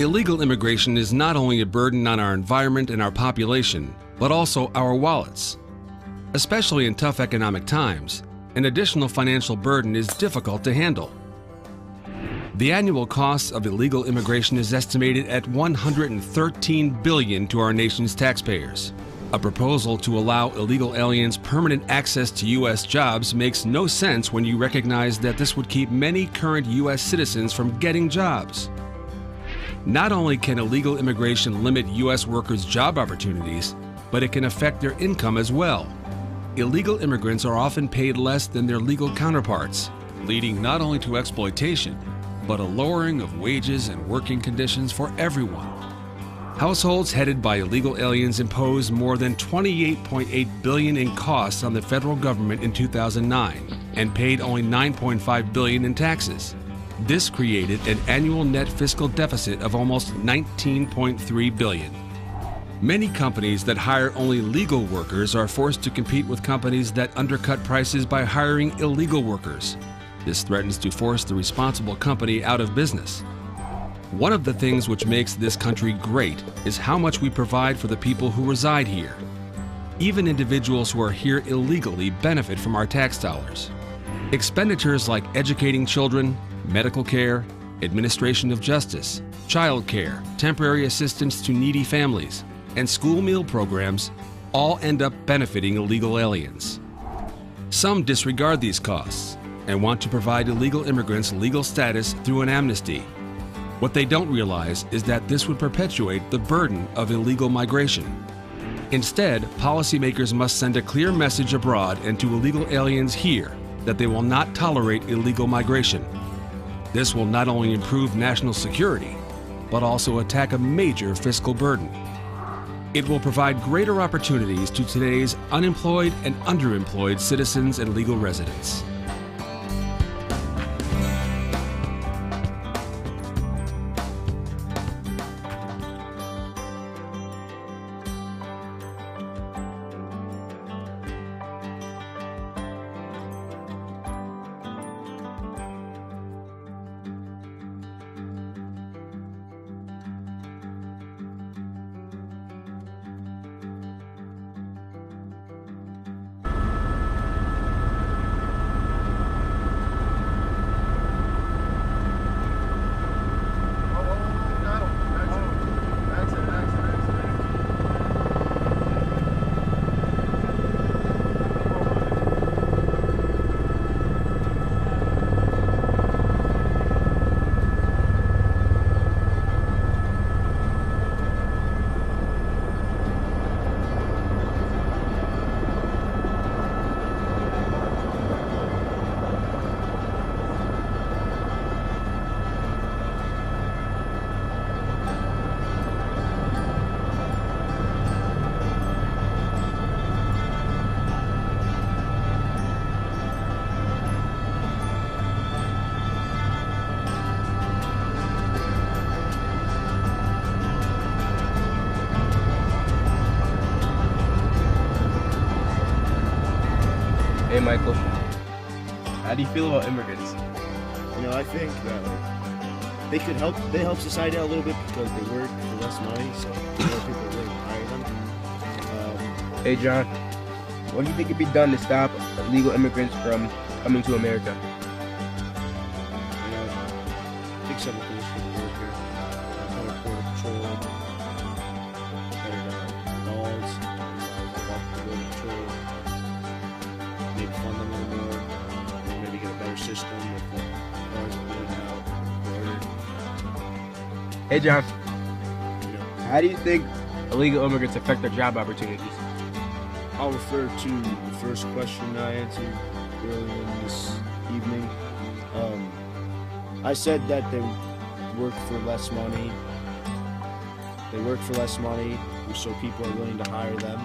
Illegal immigration is not only a burden on our environment and our population, but also our wallets. Especially in tough economic times, an additional financial burden is difficult to handle. The annual cost of illegal immigration is estimated at $113 billion to our nation's taxpayers. A proposal to allow illegal aliens permanent access to U.S. jobs makes no sense when you recognize that this would keep many current U.S. citizens from getting jobs. Not only can illegal immigration limit U.S. workers' job opportunities, but it can affect their income as well. Illegal immigrants are often paid less than their legal counterparts, leading not only to exploitation, but a lowering of wages and working conditions for everyone. Households headed by illegal aliens imposed more than $28.8 billion in costs on the federal government in 2009 and paid only $9.5 billion in taxes. This created an annual net fiscal deficit of almost $19.3 billion. Many companies that hire only legal workers are forced to compete with companies that undercut prices by hiring illegal workers. This threatens to force the responsible company out of business. One of the things which makes this country great is how much we provide for the people who reside here. Even individuals who are here illegally benefit from our tax dollars. Expenditures like educating children, medical care, administration of justice, child care, temporary assistance to needy families, and school meal programs all end up benefiting illegal aliens. Some disregard these costs and want to provide illegal immigrants legal status through an amnesty. What they don't realize is that this would perpetuate the burden of illegal migration. Instead, policymakers must send a clear message abroad and to illegal aliens here that they will not tolerate illegal migration. This will not only improve national security, but also attack a major fiscal burden. It will provide greater opportunities to today's unemployed and underemployed citizens and legal residents. Hey Michael, how do you feel about immigrants? I think that they help society out a little bit because they work for less money, so more people are willing to hire them. Hey John, what do you think could be done to stop illegal immigrants from coming to America? I think some things should work here. Better border patrol, better laws, border patrol, maybe fund them a little more, or maybe get a better system with the cars going out, border. Hey John, how do you think illegal immigrants affect their job opportunities? I'll refer to the first question I answered earlier in this evening. I said that they work for less money. They work for less money, so people are willing to hire them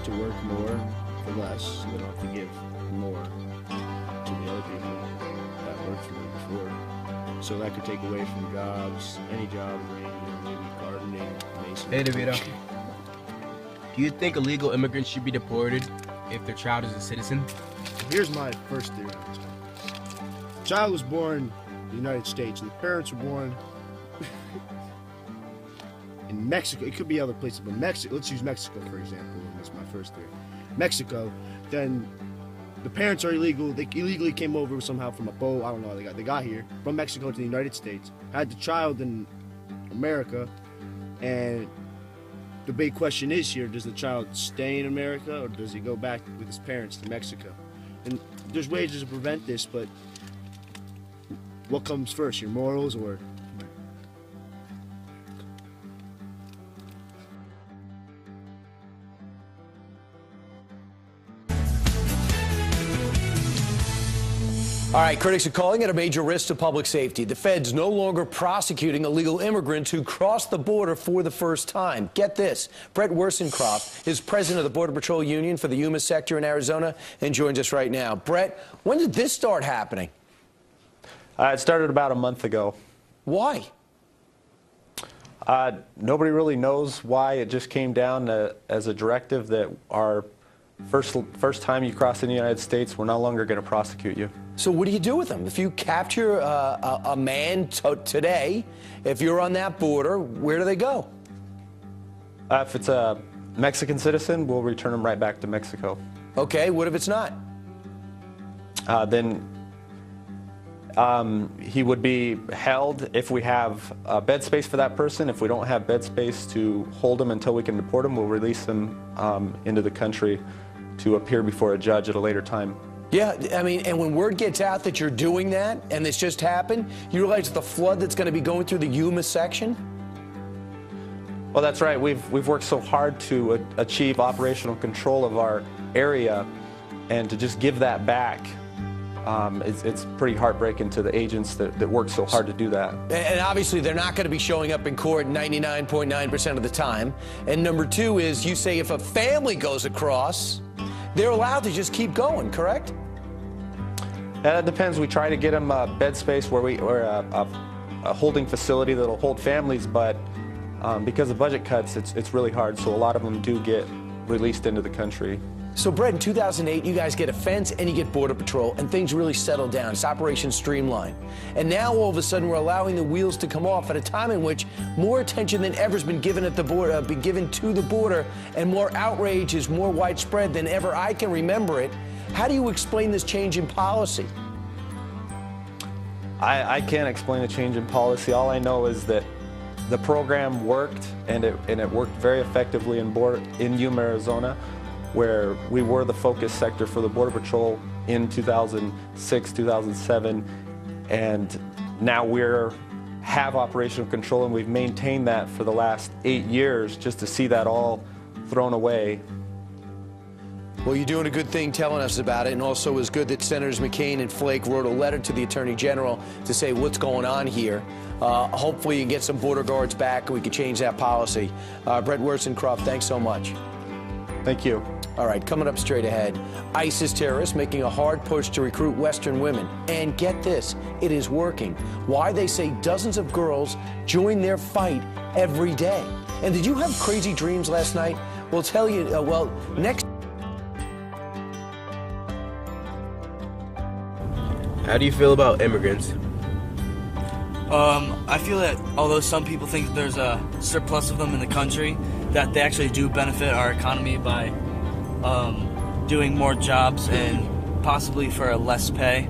to work more for less, so they don't have to give more to the other people that worked for them before. So that could take away from jobs, any job ranging, maybe gardening, masonry. Hey DeVito, do you think illegal immigrants should be deported if their child is a citizen? Here's my first theory on this one. The child was born in the United States, and the parents were born in Mexico, it could be other places, but Mexico, let's use Mexico for example, that's my first theory. Mexico, then the parents are illegal, they illegally came over somehow from a boat, I don't know how they got here, from Mexico to the United States, had the child in America, and the big question is here, does the child stay in America or does he go back with his parents to Mexico? And there's ways to prevent this, but what comes first, your morals or... All right, critics are calling it a major risk to public safety. The feds no longer prosecuting illegal immigrants who cross the border for the first time. Get this, Brett Wersencroft is president of the Border Patrol Union for the Yuma sector in Arizona and joins us right now. Brett, when did this start happening? It started about a month ago. Why? Nobody really knows why. It just came down as a directive that our first time you cross in the United States, we're no longer going to prosecute you. So what do you do with them? If you capture a man today, if you're on that border, where do they go? If it's a Mexican citizen, we'll return him right back to Mexico. Okay, what if it's not? Then he would be held if we have bed space for that person. If we don't have bed space to hold him until we can deport him, we'll release him into the country to appear before a judge at a later time. Yeah, I mean, and when word gets out that you're doing that and this just happened, you realize the flood that's going to be going through the Yuma section? Well, that's right. We've worked so hard to achieve operational control of our area, and to just give that back, it's pretty heartbreaking to the agents that work so hard to do that. And obviously, they're not going to be showing up in court 99.9% of the time. And number two is, you say if a family goes across, they're allowed to just keep going, correct? That depends. We try to get them bed space or a holding facility that'll hold families, but because of budget cuts, it's really hard. So a lot of them do get released into the country. So, Brett, in 2008, you guys get a fence and you get Border Patrol, and things really settle down. It's Operation Streamline. And now, all of a sudden, we're allowing the wheels to come off at a time in which more attention than ever has been given at the border, to the border, and more outrage is more widespread than ever I can remember it. How do you explain this change in policy? I can't explain the change in policy. All I know is that the program worked, and it worked very effectively in Yuma, Arizona, where we were the focus sector for the Border Patrol in 2006, 2007, and now have operational control, and we've maintained that for the last 8 years. Just to see that all thrown away. Well, you're doing a good thing telling us about it, and also it was good that Senators McCain and Flake wrote a letter to the Attorney General to say what's going on here. Hopefully you can get some border guards back and we can change that policy. Brett Wersencroft, thanks so much. Thank you. All right, coming up straight ahead, ISIS terrorists making a hard push to recruit Western women. And get this, it is working. Why they say dozens of girls join their fight every day. And did you have crazy dreams last night? We'll tell you, next. How do you feel about immigrants? I feel that although some people think there's a surplus of them in the country, that they actually do benefit our economy by doing more jobs and possibly for a less pay.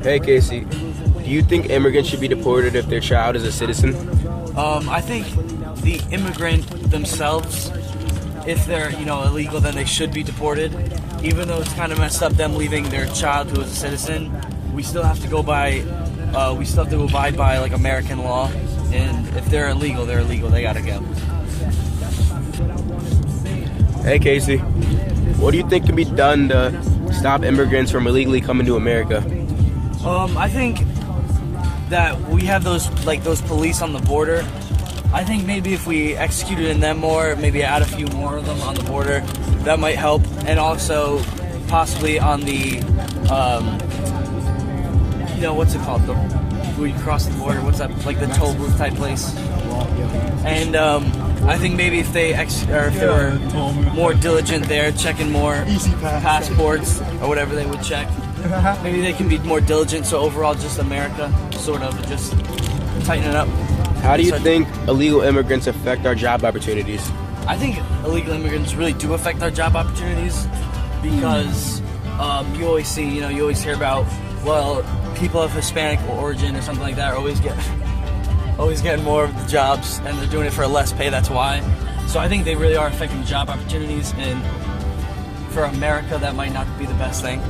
Hey Casey, do you think immigrants should be deported if their child is a citizen? I think the immigrant themselves, if they're illegal, then they should be deported. Even though it's kind of messed up them leaving their child who is a citizen, we still have to go by abide by like American law. And if they're illegal, they're illegal. They gotta go. Hey Casey, what do you think can be done to stop immigrants from illegally coming to America? I think that we have those police on the border. I think maybe if we executed them more, maybe add a few more of them on the border, that might help. And also possibly on the, what's it called? Where you cross the border, what's that, like the toll booth type place? And I think maybe if they were more diligent there, checking more passports or whatever they would check, maybe they can be more diligent. So overall, just America, sort of, just tighten it up. How do you think illegal immigrants affect our job opportunities? I think illegal immigrants really do affect our job opportunities because you always see, you always hear about, well, people of Hispanic origin or something like that are always getting more of the jobs, and they're doing it for less pay. That's why. So I think they really are affecting job opportunities, and for America, that might not be the best thing.